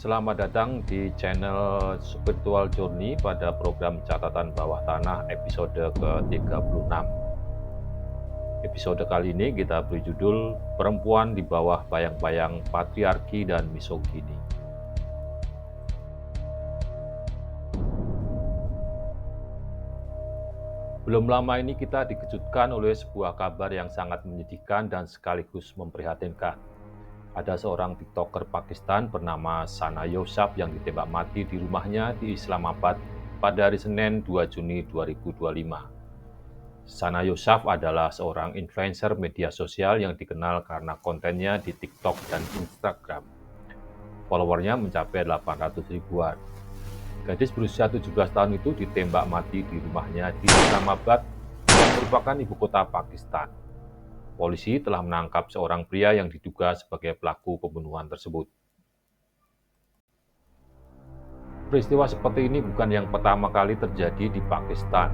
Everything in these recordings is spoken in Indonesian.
Selamat datang di channel Spiritual Journey pada program Catatan Bawah Tanah episode ke-36. Episode kali ini kita beri judul Perempuan di Bawah Bayang-Bayang Patriarki dan Misogini. Belum lama ini kita dikejutkan oleh sebuah kabar yang sangat menyedihkan dan sekaligus memprihatinkan. Ada seorang TikToker Pakistan bernama Sana Yousaf yang ditembak mati di rumahnya di Islamabad pada hari Senin 2 Juni 2025. Sana Yousaf adalah seorang influencer media sosial yang dikenal karena kontennya di TikTok dan Instagram. Followernya mencapai 800 ribuan. Gadis berusia 17 tahun itu ditembak mati di rumahnya di Islamabad yang merupakan ibu kota Pakistan. Polisi telah menangkap seorang pria yang diduga sebagai pelaku pembunuhan tersebut. Peristiwa seperti ini bukan yang pertama kali terjadi di Pakistan.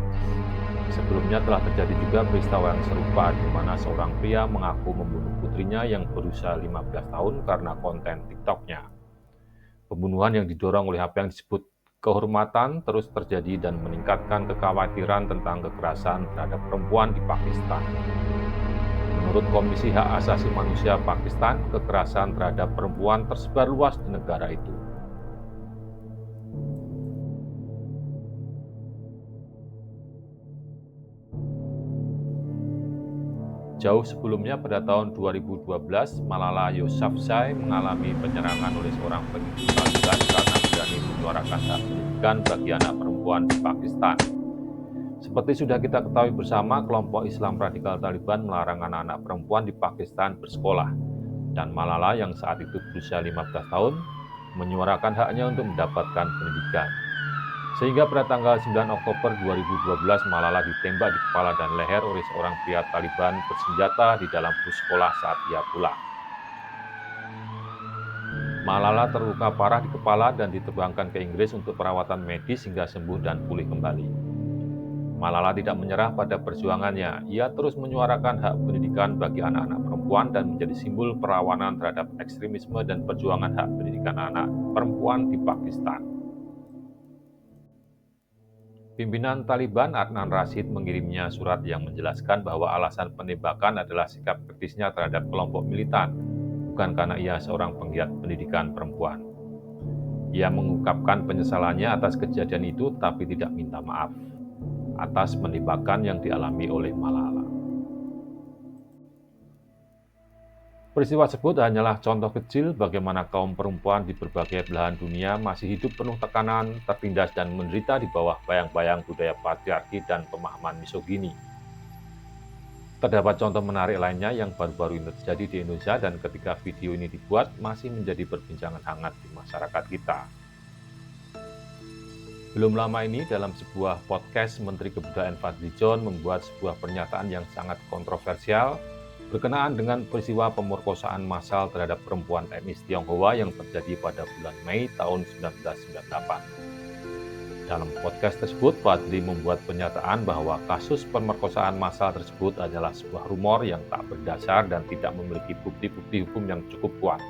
Sebelumnya telah terjadi juga peristiwa yang serupa di mana seorang pria mengaku membunuh putrinya yang berusia 15 tahun karena konten TikTok-nya. Pembunuhan yang didorong oleh apa yang disebut kehormatan terus terjadi dan meningkatkan kekhawatiran tentang kekerasan terhadap perempuan di Pakistan. Menurut Komisi Hak Asasi Manusia Pakistan, kekerasan terhadap perempuan tersebar luas di negara itu. Jauh sebelumnya pada tahun 2012, Malala Yousafzai mengalami penyerangan oleh seorang pengikut Taliban karena berani menyuarakan hak pendidikan bagi anak perempuan di Pakistan. Seperti sudah kita ketahui bersama, kelompok Islam radikal Taliban melarang anak-anak perempuan di Pakistan bersekolah. Dan Malala yang saat itu berusia 15 tahun, menyuarakan haknya untuk mendapatkan pendidikan. Sehingga pada tanggal 9 Oktober 2012, Malala ditembak di kepala dan leher oleh seorang pria Taliban bersenjata di dalam bus sekolah saat ia pulang. Malala terluka parah di kepala dan diterbangkan ke Inggris untuk perawatan medis hingga sembuh dan pulih kembali. Malala tidak menyerah pada perjuangannya. Ia terus menyuarakan hak pendidikan bagi anak-anak perempuan dan menjadi simbol perlawanan terhadap ekstremisme dan perjuangan hak pendidikan anak perempuan di Pakistan. Pimpinan Taliban Adnan Rashid mengirimnya surat yang menjelaskan bahwa alasan penembakan adalah sikap kritisnya terhadap kelompok militan, bukan karena ia seorang penggiat pendidikan perempuan. Ia mengungkapkan penyesalannya atas kejadian itu tapi tidak minta maaf atas penembakan yang dialami oleh Malala. Peristiwa tersebut hanyalah contoh kecil bagaimana kaum perempuan di berbagai belahan dunia masih hidup penuh tekanan, tertindas dan menderita di bawah bayang-bayang budaya patriarki dan pemahaman misogini. Terdapat contoh menarik lainnya yang baru-baru ini terjadi di Indonesia dan ketika video ini dibuat masih menjadi perbincangan hangat di masyarakat kita. Belum lama ini dalam sebuah podcast, Menteri Kebudayaan Fadlizon membuat sebuah pernyataan yang sangat kontroversial berkenaan dengan peristiwa pemerkosaan massal terhadap perempuan etnis Tionghoa yang terjadi pada bulan Mei tahun 1998. Dalam podcast tersebut, Fadli membuat pernyataan bahwa kasus pemerkosaan massal tersebut adalah sebuah rumor yang tak berdasar dan tidak memiliki bukti-bukti hukum yang cukup kuat.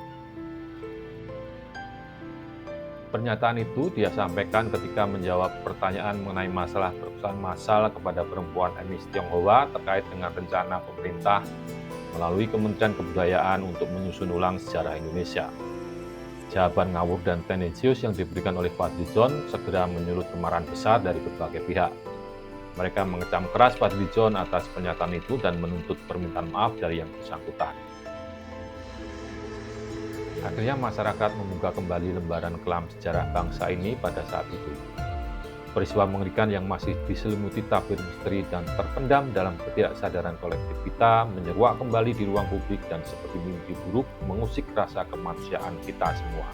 Pernyataan itu dia sampaikan ketika menjawab pertanyaan mengenai masalah perkosaan massal kepada perempuan etnis Tionghoa terkait dengan rencana pemerintah melalui Kementerian Kebudayaan untuk menyusun ulang sejarah Indonesia. Jawaban ngawur dan tendensius yang diberikan oleh Fadlizon segera menyulut kemarahan besar dari berbagai pihak. Mereka mengecam keras Fadlizon atas pernyataan itu dan menuntut permintaan maaf dari yang bersangkutan. Akhirnya masyarakat membuka kembali lembaran kelam sejarah bangsa ini pada saat itu. Peristiwa mengerikan yang masih diselimuti tabir misteri dan terpendam dalam ketidaksadaran kolektif kita menyeruak kembali di ruang publik dan seperti mimpi buruk mengusik rasa kemanusiaan kita semua.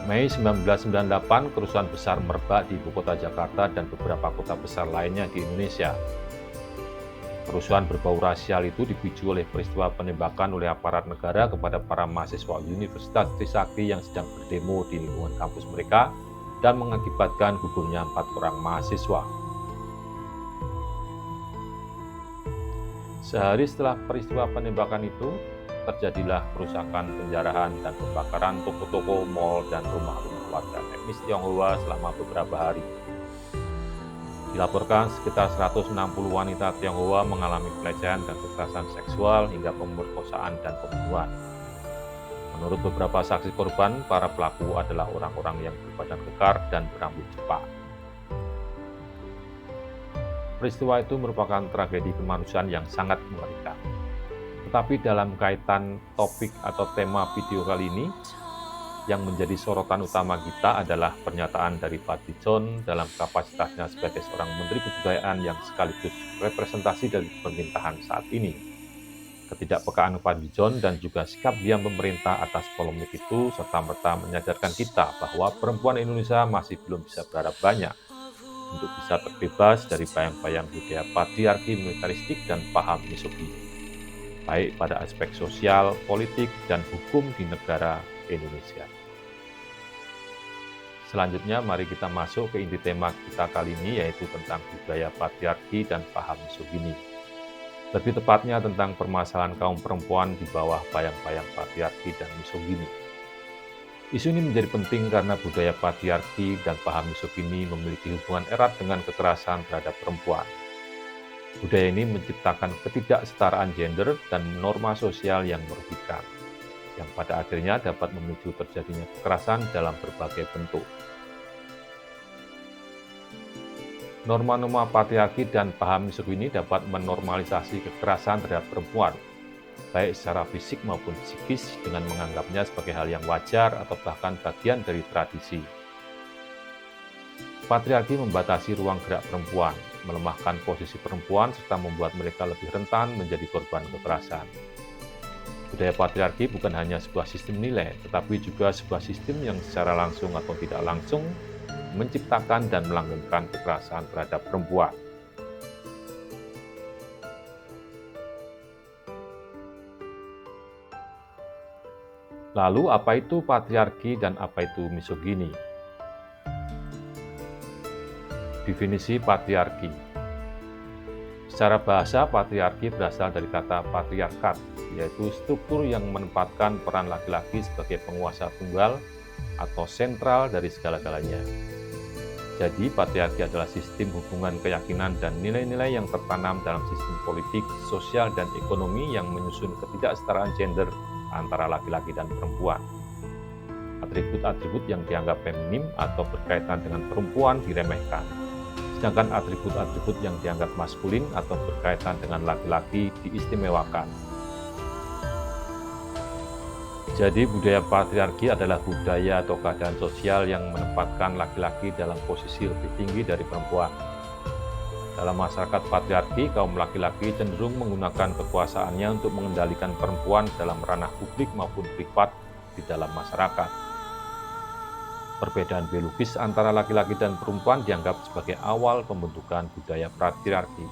Mei 1998, kerusuhan besar merebak di ibu kota Jakarta dan beberapa kota besar lainnya di Indonesia. Kerusuhan berbau rasial itu dipicu oleh peristiwa penembakan oleh aparat negara kepada para mahasiswa Universitas Trisakti yang sedang berdemo di lingkungan kampus mereka dan mengakibatkan gugurnya 4 orang mahasiswa. Sehari setelah peristiwa penembakan itu, terjadilah perusakan, penjarahan, dan pembakaran toko-toko, mal, dan rumah-rumah warga etnis Tionghoa selama beberapa hari. Dilaporkan sekitar 160 wanita Tionghoa mengalami pelecehan dan kekerasan seksual hingga pemerkosaan dan pembunuhan. Menurut beberapa saksi korban, para pelaku adalah orang-orang yang berbadan kekar dan berambut cepat. Peristiwa itu merupakan tragedi kemanusiaan yang sangat mengerikan. Tetapi dalam kaitan topik atau tema video kali ini, yang menjadi sorotan utama kita adalah pernyataan dari Fadly John dalam kapasitasnya sebagai seorang Menteri Kebudayaan yang sekaligus representasi dari pemerintahan saat ini. Ketidakpekaan Fadly John dan juga sikap diam pemerintah atas polemik itu serta-merta menyadarkan kita bahwa perempuan Indonesia masih belum bisa berharap banyak untuk bisa terbebas dari bayang-bayang budaya patriarki militeristik dan paham misogini, baik pada aspek sosial, politik, dan hukum di negara Indonesia. Selanjutnya, mari kita masuk ke inti tema kita kali ini, yaitu tentang budaya patriarki dan paham misogini. Lebih tepatnya tentang permasalahan kaum perempuan di bawah bayang-bayang patriarki dan misogini. Isu ini menjadi penting karena budaya patriarki dan paham misogini memiliki hubungan erat dengan kekerasan terhadap perempuan. Budaya ini menciptakan ketidaksetaraan gender dan norma sosial yang merugikan, yang pada akhirnya dapat memicu terjadinya kekerasan dalam berbagai bentuk. Norma-norma patriarki dan paham misogini dapat menormalisasi kekerasan terhadap perempuan, baik secara fisik maupun psikis, dengan menganggapnya sebagai hal yang wajar atau bahkan bagian dari tradisi. Patriarki membatasi ruang gerak perempuan, melemahkan posisi perempuan, serta membuat mereka lebih rentan menjadi korban kekerasan. Budaya patriarki bukan hanya sebuah sistem nilai, tetapi juga sebuah sistem yang secara langsung atau tidak langsung menciptakan dan melanggengkan kekerasan terhadap perempuan. Lalu, apa itu patriarki dan apa itu misogini? Definisi patriarki. Secara bahasa, patriarki berasal dari kata patriarkat, yaitu struktur yang menempatkan peran laki-laki sebagai penguasa tunggal atau sentral dari segala-galanya. Jadi, patriarki adalah sistem hubungan keyakinan dan nilai-nilai yang tertanam dalam sistem politik, sosial, dan ekonomi yang menyusun ketidaksetaraan gender antara laki-laki dan perempuan. Atribut-atribut yang dianggap feminim atau berkaitan dengan perempuan diremehkan, sedangkan atribut-atribut yang dianggap maskulin atau berkaitan dengan laki-laki diistimewakan. Jadi, budaya patriarki adalah budaya atau keadaan sosial yang menempatkan laki-laki dalam posisi lebih tinggi dari perempuan. Dalam masyarakat patriarki, kaum laki-laki cenderung menggunakan kekuasaannya untuk mengendalikan perempuan dalam ranah publik maupun privat di dalam masyarakat. Perbedaan biologis antara laki-laki dan perempuan dianggap sebagai awal pembentukan budaya patriarki.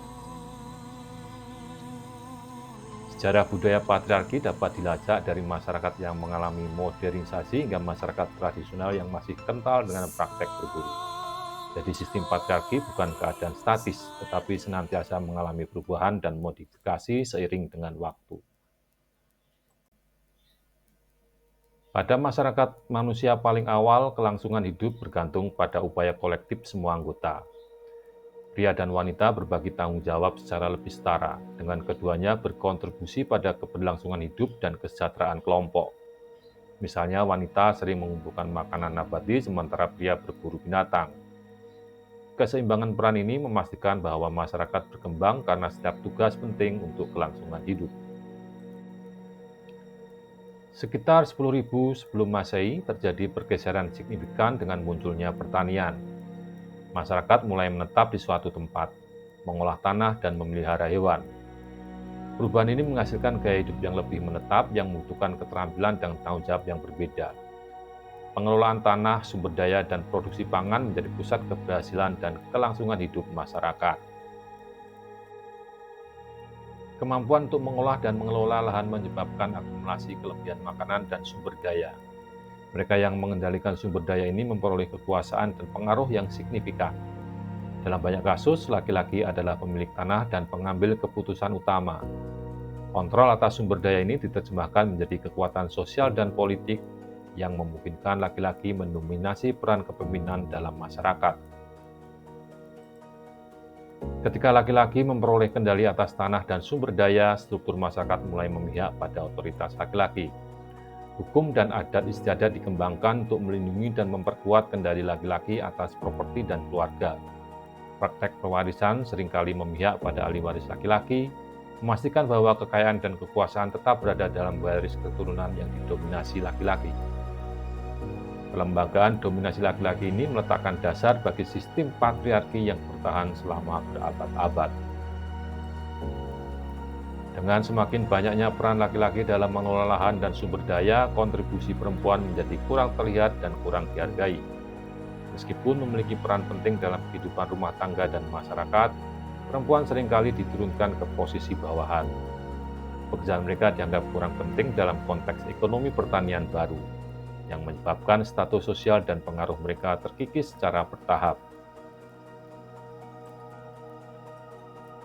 Sejarah budaya patriarki dapat dilacak dari masyarakat yang mengalami modernisasi hingga masyarakat tradisional yang masih kental dengan praktek berburu. Jadi sistem patriarki bukan keadaan statis, tetapi senantiasa mengalami perubahan dan modifikasi seiring dengan waktu. Pada masyarakat manusia paling awal, kelangsungan hidup bergantung pada upaya kolektif semua anggota. Pria dan wanita berbagi tanggung jawab secara lebih setara, dengan keduanya berkontribusi pada keberlangsungan hidup dan kesejahteraan kelompok. Misalnya, wanita sering mengumpulkan makanan nabati, sementara pria berburu binatang. Keseimbangan peran ini memastikan bahwa masyarakat berkembang karena setiap tugas penting untuk kelangsungan hidup. Sekitar 10.000 sebelum Masehi, terjadi pergeseran signifikan dengan munculnya pertanian. Masyarakat mulai menetap di suatu tempat, mengolah tanah, dan memelihara hewan. Perubahan ini menghasilkan gaya hidup yang lebih menetap yang membutuhkan keterampilan dan tanggung jawab yang berbeda. Pengelolaan tanah, sumber daya, dan produksi pangan menjadi pusat keberhasilan dan kelangsungan hidup masyarakat. Kemampuan untuk mengolah dan mengelola lahan menyebabkan akumulasi kelebihan makanan dan sumber daya. Mereka yang mengendalikan sumber daya ini memperoleh kekuasaan dan pengaruh yang signifikan. Dalam banyak kasus, laki-laki adalah pemilik tanah dan pengambil keputusan utama. Kontrol atas sumber daya ini diterjemahkan menjadi kekuatan sosial dan politik yang memungkinkan laki-laki mendominasi peran kepemimpinan dalam masyarakat. Ketika laki-laki memperoleh kendali atas tanah dan sumber daya, struktur masyarakat mulai memihak pada otoritas laki-laki. Hukum dan adat istiadat dikembangkan untuk melindungi dan memperkuat kendali laki-laki atas properti dan keluarga. Praktek pewarisan seringkali memihak pada ahli waris laki-laki, memastikan bahwa kekayaan dan kekuasaan tetap berada dalam garis keturunan yang didominasi laki-laki. Pelembagaan dominasi laki-laki ini meletakkan dasar bagi sistem patriarki yang bertahan selama berabad-abad. Dengan semakin banyaknya peran laki-laki dalam mengelola lahan dan sumber daya, kontribusi perempuan menjadi kurang terlihat dan kurang dihargai. Meskipun memiliki peran penting dalam kehidupan rumah tangga dan masyarakat, perempuan seringkali diturunkan ke posisi bawahan. Pekerjaan mereka dianggap kurang penting dalam konteks ekonomi pertanian baru, yang menyebabkan status sosial dan pengaruh mereka terkikis secara bertahap.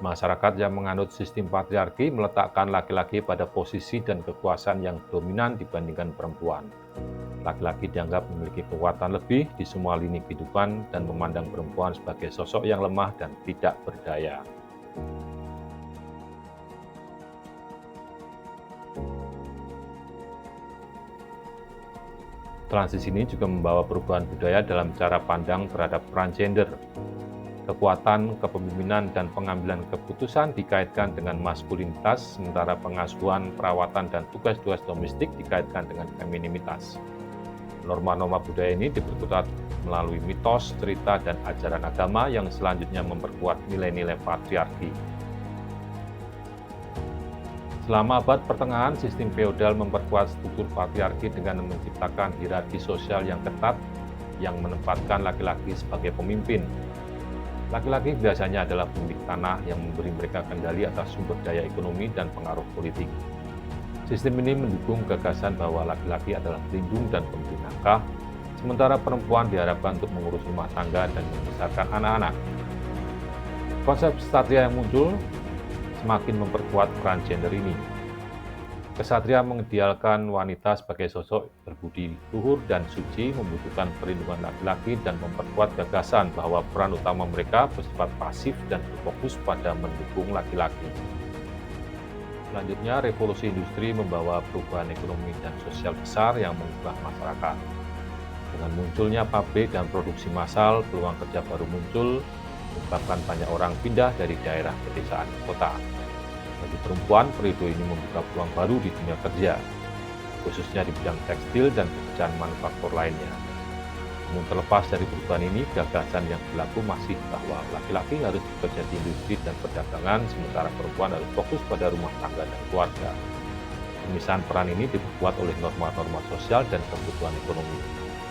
Masyarakat yang menganut sistem patriarki meletakkan laki-laki pada posisi dan kekuasaan yang dominan dibandingkan perempuan. Laki-laki dianggap memiliki kekuatan lebih di semua lini kehidupan dan memandang perempuan sebagai sosok yang lemah dan tidak berdaya. Transisi ini juga membawa perubahan budaya dalam cara pandang terhadap peran gender. Kekuatan, kepemimpinan, dan pengambilan keputusan dikaitkan dengan maskulinitas, sementara pengasuhan, perawatan, dan tugas-tugas domestik dikaitkan dengan femininitas. Norma-norma budaya ini diperkuat melalui mitos, cerita, dan ajaran agama yang selanjutnya memperkuat nilai-nilai patriarki. Selama abad pertengahan, sistem feodal memperkuat struktur patriarki dengan menciptakan hierarki sosial yang ketat yang menempatkan laki-laki sebagai pemimpin. Laki-laki biasanya adalah pemilik tanah yang memberi mereka kendali atas sumber daya ekonomi dan pengaruh politik. Sistem ini mendukung gagasan bahwa laki-laki adalah pelindung dan pemberi nafkah, sementara perempuan diharapkan untuk mengurus rumah tangga dan membesarkan anak-anak. Konsep ksatria yang muncul semakin memperkuat peran gender ini. Kesatria mengidealkan wanita sebagai sosok berbudi luhur dan suci, membutuhkan perlindungan laki-laki, dan memperkuat gagasan bahwa peran utama mereka bersifat pasif dan berfokus pada mendukung laki-laki. Selanjutnya, revolusi industri membawa perubahan ekonomi dan sosial besar yang mengubah masyarakat. Dengan munculnya pabrik dan produksi massal, peluang kerja baru muncul, menyebabkan banyak orang pindah dari daerah pedesaan ke kota. Bagi perempuan, periode ini membuka peluang baru di dunia kerja, khususnya di bidang tekstil dan pekerjaan manufaktur lainnya. Namun terlepas dari perubahan ini, gagasan yang berlaku masih bahwa laki-laki harus bekerja di industri dan perdagangan, sementara perempuan harus fokus pada rumah tangga dan keluarga. Pemisahan peran ini diperkuat oleh norma-norma sosial dan kebutuhan ekonomi,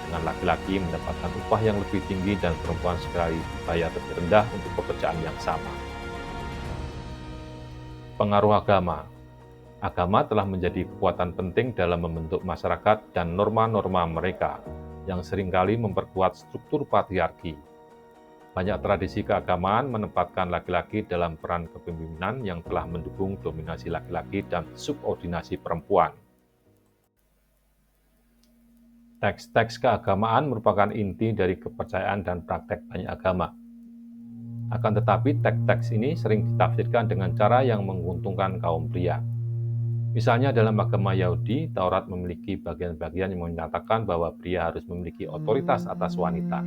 dengan laki-laki mendapatkan upah yang lebih tinggi dan perempuan sekali dibayar lebih rendah untuk pekerjaan yang sama. Pengaruh agama. Agama telah menjadi kekuatan penting dalam membentuk masyarakat dan norma-norma mereka, yang seringkali memperkuat struktur patriarki. Banyak tradisi keagamaan menempatkan laki-laki dalam peran kepemimpinan yang telah mendukung dominasi laki-laki dan subordinasi perempuan. Teks-teks keagamaan merupakan inti dari kepercayaan dan praktek banyak agama. Akan tetapi, teks-teks ini sering ditafsirkan dengan cara yang menguntungkan kaum pria. Misalnya dalam agama Yahudi, Taurat memiliki bagian-bagian yang menyatakan bahwa pria harus memiliki otoritas atas wanita.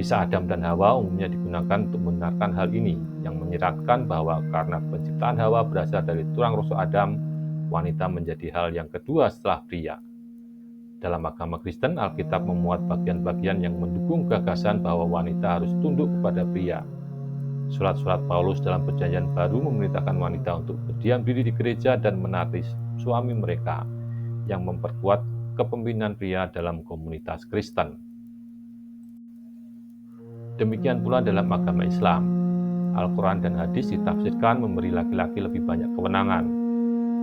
Kisah Adam dan Hawa umumnya digunakan untuk membenarkan hal ini, yang menyiratkan bahwa karena penciptaan Hawa berasal dari tulang rusuk Adam, wanita menjadi hal yang kedua setelah pria. Dalam agama Kristen, Alkitab memuat bagian-bagian yang mendukung gagasan bahwa wanita harus tunduk kepada pria. Surat-surat Paulus dalam Perjanjian Baru memerintahkan wanita untuk berdiam diri di gereja dan menaati suami mereka, yang memperkuat kepemimpinan pria dalam komunitas Kristen. Demikian pula dalam agama Islam. Al-Quran dan hadis ditafsirkan memberi laki-laki lebih banyak kewenangan.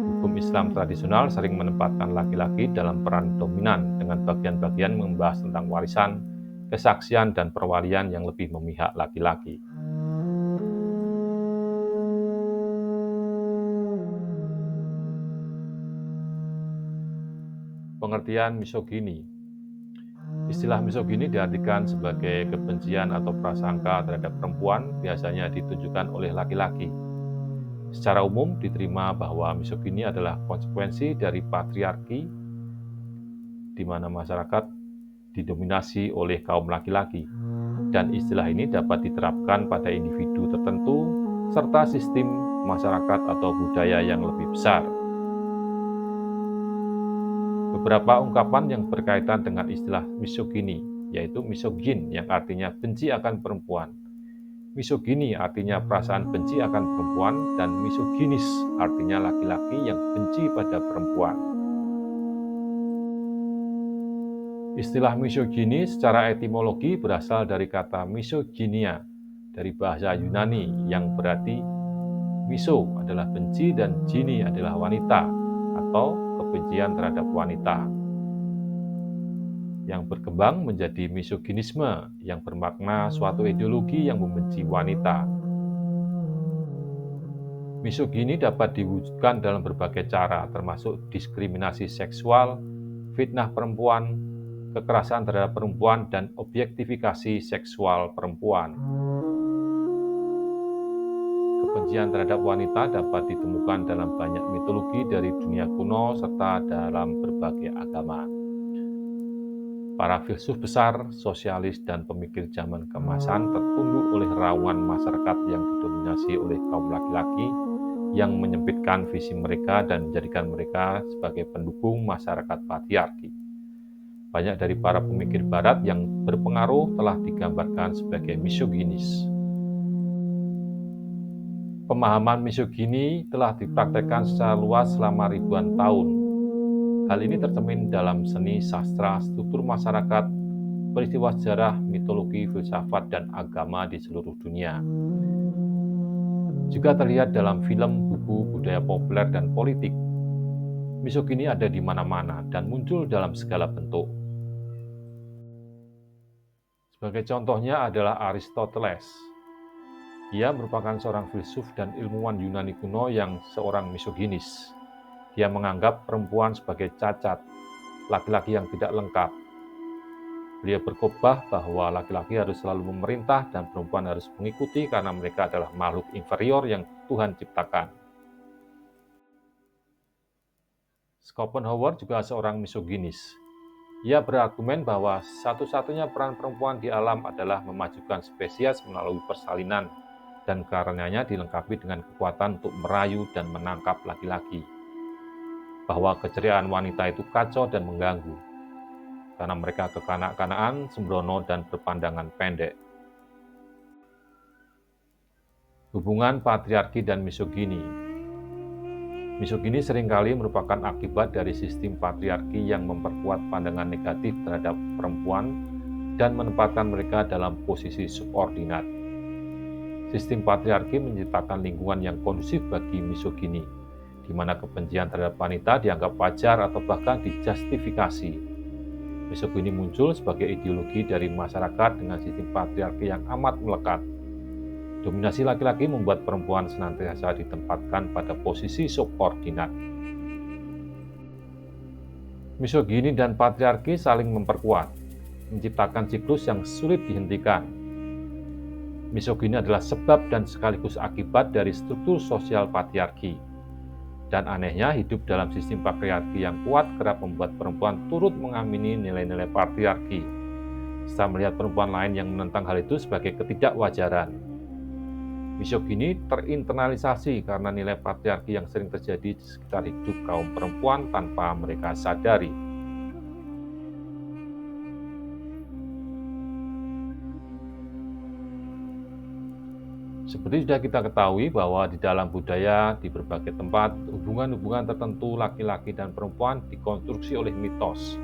Hukum Islam tradisional sering menempatkan laki-laki dalam peran dominan dengan bagian-bagian membahas tentang warisan, kesaksian, dan perwalian yang lebih memihak laki-laki. Pengertian misogini. Istilah misogini diartikan sebagai kebencian atau prasangka terhadap perempuan biasanya ditunjukkan oleh laki-laki. Secara umum diterima bahwa misogini adalah konsekuensi dari patriarki di mana masyarakat didominasi oleh kaum laki-laki, dan istilah ini dapat diterapkan pada individu tertentu serta sistem masyarakat atau budaya yang lebih besar. Beberapa ungkapan yang berkaitan dengan istilah misogini, yaitu misogin yang artinya benci akan perempuan, misogini artinya perasaan benci akan perempuan, dan misoginis artinya laki-laki yang benci pada perempuan. Istilah misogini secara etimologi berasal dari kata misoginia dari bahasa Yunani yang berarti miso adalah benci dan gini adalah wanita atau kebencian terhadap wanita, yang berkembang menjadi misoginisme yang bermakna suatu ideologi yang membenci wanita. Misogini dapat diwujudkan dalam berbagai cara, termasuk diskriminasi seksual, fitnah perempuan, kekerasan terhadap perempuan, dan objektifikasi seksual perempuan. Kebencian terhadap wanita dapat ditemukan dalam banyak mitologi dari dunia kuno serta dalam berbagai agama. Para filsuf besar, sosialis, dan pemikir zaman keemasan tertunduk oleh raungan masyarakat yang didominasi oleh kaum laki-laki yang menyempitkan visi mereka dan menjadikan mereka sebagai pendukung masyarakat patriarki. Banyak dari para pemikir barat yang berpengaruh telah digambarkan sebagai misoginis. Pemahaman misogini telah dipraktekkan secara luas selama ribuan tahun. Hal ini tercermin dalam seni, sastra, struktur masyarakat, peristiwa sejarah, mitologi, filsafat, dan agama di seluruh dunia. Juga terlihat dalam film, buku, budaya populer, dan politik. Misogini ada di mana-mana dan muncul dalam segala bentuk. Sebagai contohnya adalah Aristoteles. Ia merupakan seorang filsuf dan ilmuwan Yunani kuno yang seorang misoginis. Dia menganggap perempuan sebagai cacat, laki-laki yang tidak lengkap. Beliau berkhotbah bahwa laki-laki harus selalu memerintah dan perempuan harus mengikuti karena mereka adalah makhluk inferior yang Tuhan ciptakan. Schopenhauer juga seorang misoginis. Ia berargumen bahwa satu-satunya peran perempuan di alam adalah memajukan spesies melalui persalinan, dan karenanya dilengkapi dengan kekuatan untuk merayu dan menangkap laki-laki. Bahwa keceriaan wanita itu kacau dan mengganggu, karena mereka kekanak-kanaan, sembrono, dan berpandangan pendek. Hubungan patriarki dan misogini. Misogini seringkali merupakan akibat dari sistem patriarki yang memperkuat pandangan negatif terhadap perempuan dan menempatkan mereka dalam posisi subordinat. Sistem patriarki menciptakan lingkungan yang kondusif bagi misogini, di mana kebencian terhadap wanita dianggap wajar atau bahkan dijustifikasi. Misogini muncul sebagai ideologi dari masyarakat dengan sistem patriarki yang amat melekat. Dominasi laki-laki membuat perempuan senantiasa ditempatkan pada posisi subordinat. Misogini dan patriarki saling memperkuat, menciptakan siklus yang sulit dihentikan. Misogini adalah sebab dan sekaligus akibat dari struktur sosial patriarki. Dan anehnya, hidup dalam sistem patriarki yang kuat kerap membuat perempuan turut mengamini nilai-nilai patriarki, serta melihat perempuan lain yang menentang hal itu sebagai ketidakwajaran. Misogini terinternalisasi karena nilai patriarki yang sering terjadi di sekitar hidup kaum perempuan tanpa mereka sadari. Seperti sudah kita ketahui bahwa di dalam budaya, di berbagai tempat, hubungan-hubungan tertentu laki-laki dan perempuan dikonstruksi oleh mitos.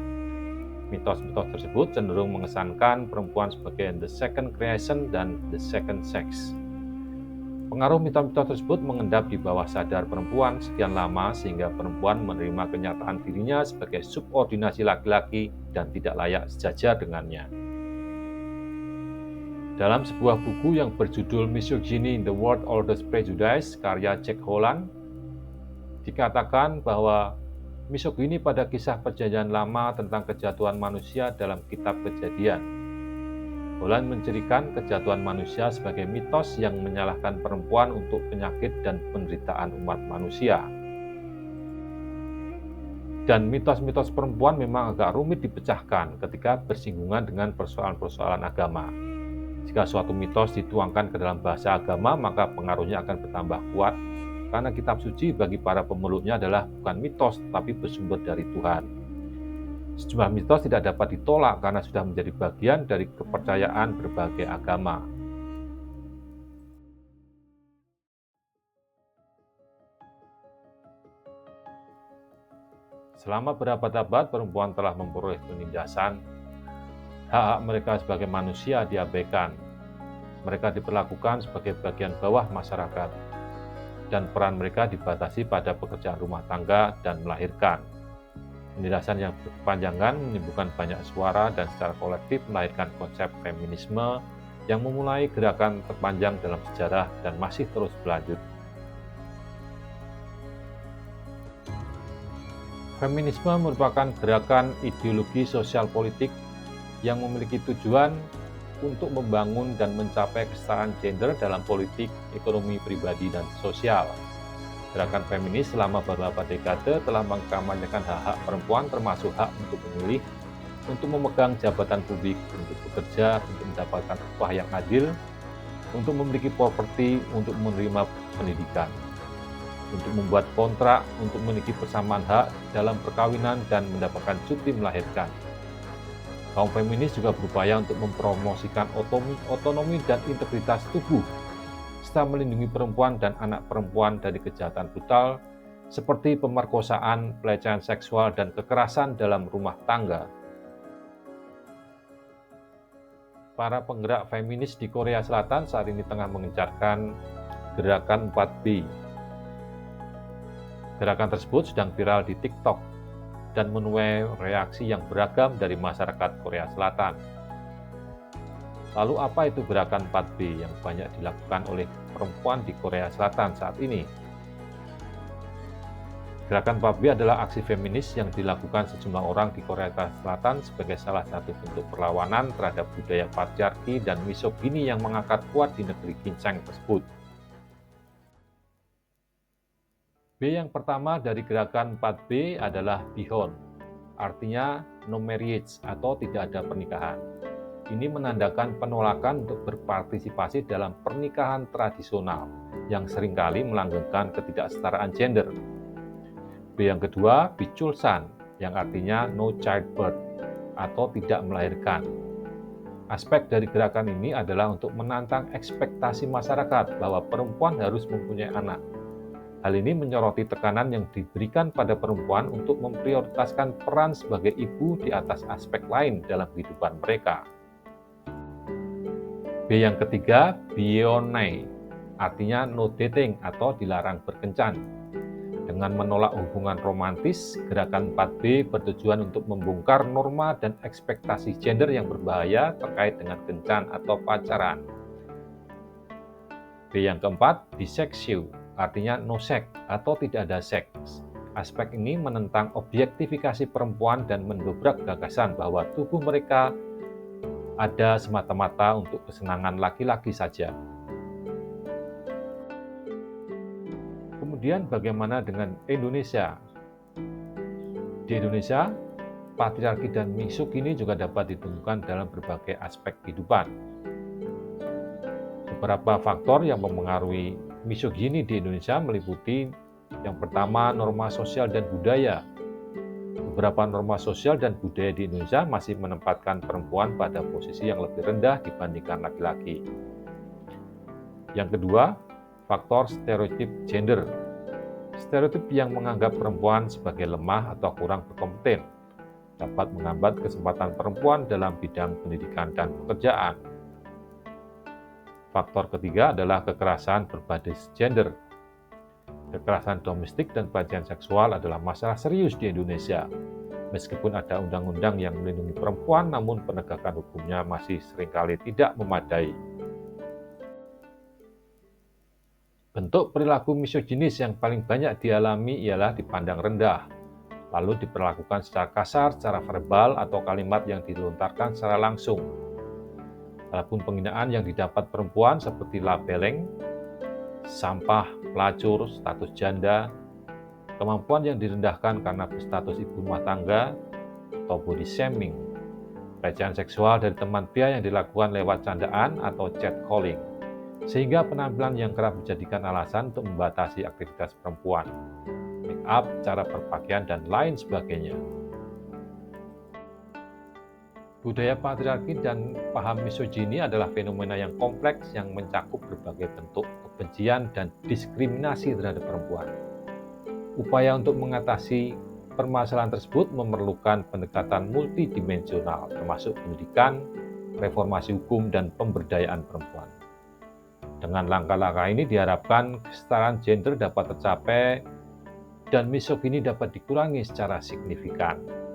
Mitos-mitos tersebut cenderung mengesankan perempuan sebagai the second creation dan the second sex. Pengaruh mitos-mitos tersebut mengendap di bawah sadar perempuan sekian lama sehingga perempuan menerima kenyataan dirinya sebagai subordinasi laki-laki dan tidak layak sejajar dengannya. Dalam sebuah buku yang berjudul Misogyny in the World Oldest Prejudice karya Jack Holland, dikatakan bahwa misogini pada kisah perjanjian lama tentang kejatuhan manusia dalam kitab Kejadian. Holland mencirikan kejatuhan manusia sebagai mitos yang menyalahkan perempuan untuk penyakit dan penderitaan umat manusia. Dan mitos-mitos perempuan memang agak rumit dipecahkan ketika bersinggungan dengan persoalan-persoalan agama. Jika suatu mitos dituangkan ke dalam bahasa agama, maka pengaruhnya akan bertambah kuat, karena kitab suci bagi para pemeluknya adalah bukan mitos, tetapi bersumber dari Tuhan. Sejumlah mitos tidak dapat ditolak karena sudah menjadi bagian dari kepercayaan berbagai agama. Selama berabad-abad, perempuan telah memperoleh penindasan. Hak-hak mereka sebagai manusia diabaikan. Mereka diperlakukan sebagai bagian bawah masyarakat, dan peran mereka dibatasi pada pekerjaan rumah tangga dan melahirkan. Penindasan yang berkepanjangan menimbulkan banyak suara dan secara kolektif melahirkan konsep feminisme yang memulai gerakan terpanjang dalam sejarah dan masih terus berlanjut. Feminisme merupakan gerakan ideologi sosial politik yang memiliki tujuan untuk membangun dan mencapai kesetaraan gender dalam politik, ekonomi, pribadi, dan sosial. Gerakan feminis selama beberapa dekade telah mengkampanyekan hak-hak perempuan termasuk hak untuk memilih, untuk memegang jabatan publik, untuk bekerja, untuk mendapatkan upah yang adil, untuk memiliki properti, untuk menerima pendidikan, untuk membuat kontrak, untuk memiliki persamaan hak dalam perkawinan dan mendapatkan cuti melahirkan. Kaum feminis juga berupaya untuk mempromosikan otonomi dan integritas tubuh, serta melindungi perempuan dan anak perempuan dari kejahatan brutal seperti pemerkosaan, pelecehan seksual, dan kekerasan dalam rumah tangga. Para penggerak feminis di Korea Selatan saat ini tengah mengencarkan gerakan 4B. Gerakan tersebut sedang viral di TikTok dan menuai reaksi yang beragam dari masyarakat Korea Selatan. Lalu apa itu gerakan 4B yang banyak dilakukan oleh perempuan di Korea Selatan saat ini? Gerakan 4B adalah aksi feminis yang dilakukan sejumlah orang di Korea Selatan sebagai salah satu bentuk perlawanan terhadap budaya patriarki dan misogini yang mengakar kuat di negeri ginseng tersebut. B yang pertama dari gerakan 4B adalah Bihon, artinya no marriage atau tidak ada pernikahan. Ini menandakan penolakan untuk berpartisipasi dalam pernikahan tradisional yang seringkali melanggengkan ketidaksetaraan gender. B yang kedua, Bichulsan, yang artinya no childbirth atau tidak melahirkan. Aspek dari gerakan ini adalah untuk menantang ekspektasi masyarakat bahwa perempuan harus mempunyai anak. Hal ini menyoroti tekanan yang diberikan pada perempuan untuk memprioritaskan peran sebagai ibu di atas aspek lain dalam kehidupan mereka. B yang ketiga, Bionai, artinya no dating atau dilarang berkencan. Dengan menolak hubungan romantis, gerakan 4B bertujuan untuk membongkar norma dan ekspektasi gender yang berbahaya terkait dengan kencan atau pacaran. B yang keempat, Bisexual, artinya no sex atau tidak ada seks. Aspek ini menentang objektifikasi perempuan dan mendobrak gagasan bahwa tubuh mereka ada semata-mata untuk kesenangan laki-laki saja. Kemudian bagaimana dengan Indonesia? Di Indonesia, patriarki dan misogini juga dapat ditemukan dalam berbagai aspek kehidupan. Beberapa faktor yang mempengaruhi misogini di Indonesia meliputi yang pertama, norma sosial dan budaya. Beberapa norma sosial dan budaya di Indonesia masih menempatkan perempuan pada posisi yang lebih rendah dibandingkan laki-laki. Yang kedua, faktor stereotip gender. Stereotip yang menganggap perempuan sebagai lemah atau kurang berkompeten dapat menghambat kesempatan perempuan dalam bidang pendidikan dan pekerjaan. Faktor ketiga adalah kekerasan berbasis gender. Kekerasan domestik dan pelecehan seksual adalah masalah serius di Indonesia. Meskipun ada undang-undang yang melindungi perempuan, namun penegakan hukumnya masih seringkali tidak memadai. Bentuk perilaku misoginis yang paling banyak dialami ialah dipandang rendah, lalu diperlakukan secara kasar, secara verbal, atau kalimat yang dilontarkan secara langsung. Adapun penghinaan yang didapat perempuan seperti labeleng, sampah, pelacur, status janda, kemampuan yang direndahkan karena berstatus ibu rumah tangga, atau body shaming, pelecehan seksual dari teman pria yang dilakukan lewat candaan atau catcalling, sehingga penampilan yang kerap dijadikan alasan untuk membatasi aktivitas perempuan, make up, cara berpakaian, dan lain sebagainya. Budaya patriarki dan paham misogini adalah fenomena yang kompleks yang mencakup berbagai bentuk kebencian dan diskriminasi terhadap perempuan. Upaya untuk mengatasi permasalahan tersebut memerlukan pendekatan multidimensional, termasuk pendidikan, reformasi hukum, dan pemberdayaan perempuan. Dengan langkah-langkah ini diharapkan kesetaraan gender dapat tercapai dan misogini dapat dikurangi secara signifikan.